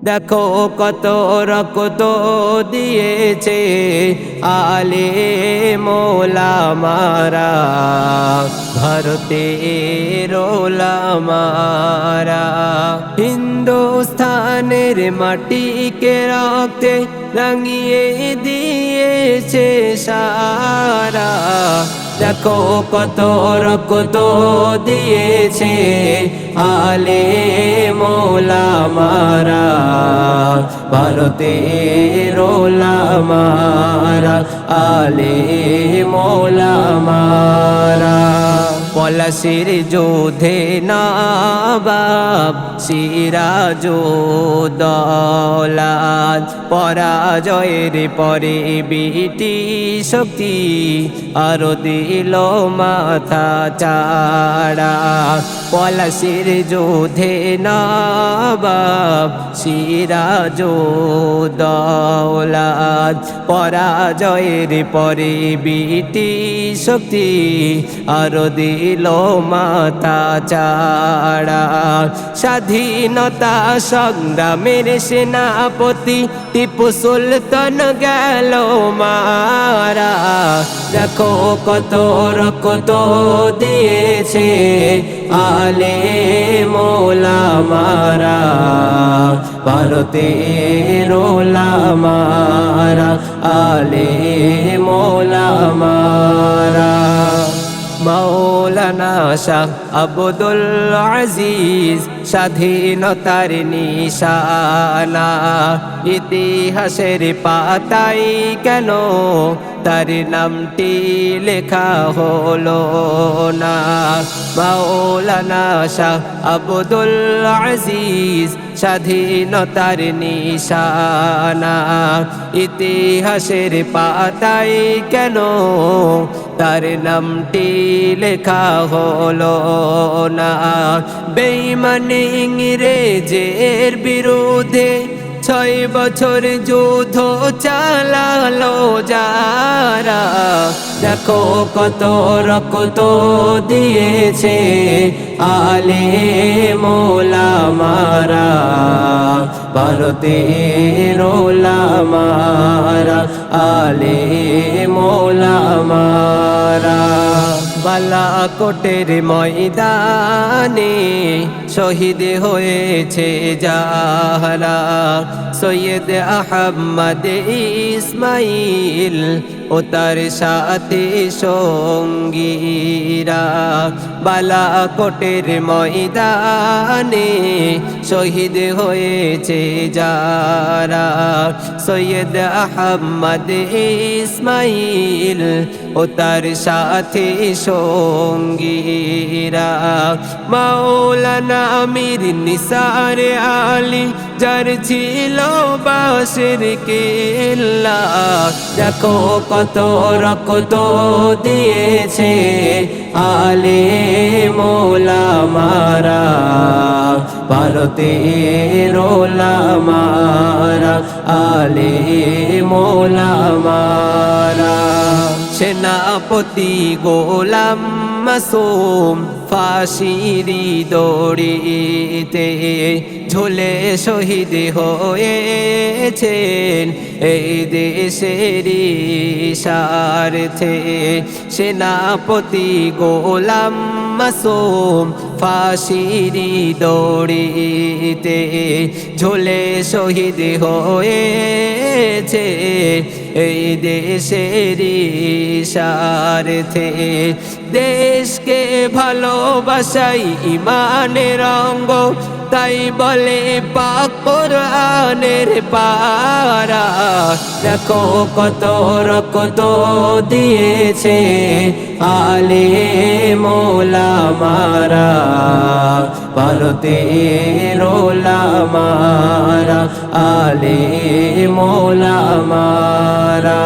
দেখো কত রক্ত দিয়েছে আলে মোলামারা, ভারতের ওলামারা। হিন্দুস্থানের মাটিকে রক্তে রাঙিয়ে দিয়েছে সারা। দেখো কত রক্ত দিয়েছে আলে মোলামারা, ভারতের ওলামারা, আলে মোলামারা। পলাশির যুদ্ধে নবাব সিরাজউদ্দৌলা, পরাজয়ের পরে ব্রিটিশ শক্তি আরো দিল মাথা চাড়া। পলাশির যুদ্ধে নবাব সিরাজউদ্দৌলা, পরাজয়ের পরে ব্রিটিশ শক্তি আরো দিল মাথা চাড়া। স্বাধীনতা সংগ্রামের সেনাপতি টিপু সুলতান গেল মারা। দেখো কত রক্ত দিয়েছে আলে মোলামারা, ভারতের ওলামারা, আলে মোলামারা। মাওলানা শাহ আব্দুল আজিজ স্বাধীনতার নিশানা, ইতিহাসের পাতায় কেন তার নামটি লেখা হলো না? মাওলানা শাহ আব্দুল আজিজ স্বাধীনতার নিশানা, ইতিহাসের পাতায় কেন তার নামটি লেখা হলো না? বেঈমানি ইংরেজের বিরুদ্ধে 6 বছর যুদ্ধ চালালো যারা। দেখো কত রক্ত দিয়েছে আলে মোলামারা, ভারতের ওলামারা, আলে মোলামারা। বালাকোটের ময়দানে শহীদ হয়েছে যারা, সৈয়দ আহমদ ইসমাইল ও তার সাথী সঙ্গীরা। বালাকোটের ময়দানে শহীদ হয়েছে যারা, সৈয়দ আহমদ ইসমাইল ও তার সাথী সঙ্গীরা। মাওলানা আমির নিসার আলী যার ছিল বাঁশের কেল্লা। দেখো কত রক্ত দিয়েছে আলে মোলামারা, ভারতের ওলামারা, আলে মোলামারা। সেনাপতি গোলাম মাসুম ফাঁসিরি দড়িতে ঝুলে শহীদ হয়েছেন এই দেশেরই স্বার্থে। সেনাপতি গোলাম মাসুম ফাঁসিরি দড়িতে ঝুলে শহীদ হয়েছে এই দেশেরই স্বার্থে। দেশকে ভালোবাসাই ইমানের অঙ্গ, তাই বলে পাক কোরআনের পারা। দেখো কত রক্ত দিয়েছে আলে মোলামারা, ভারতের ওলামারা, আলে মোলামারা।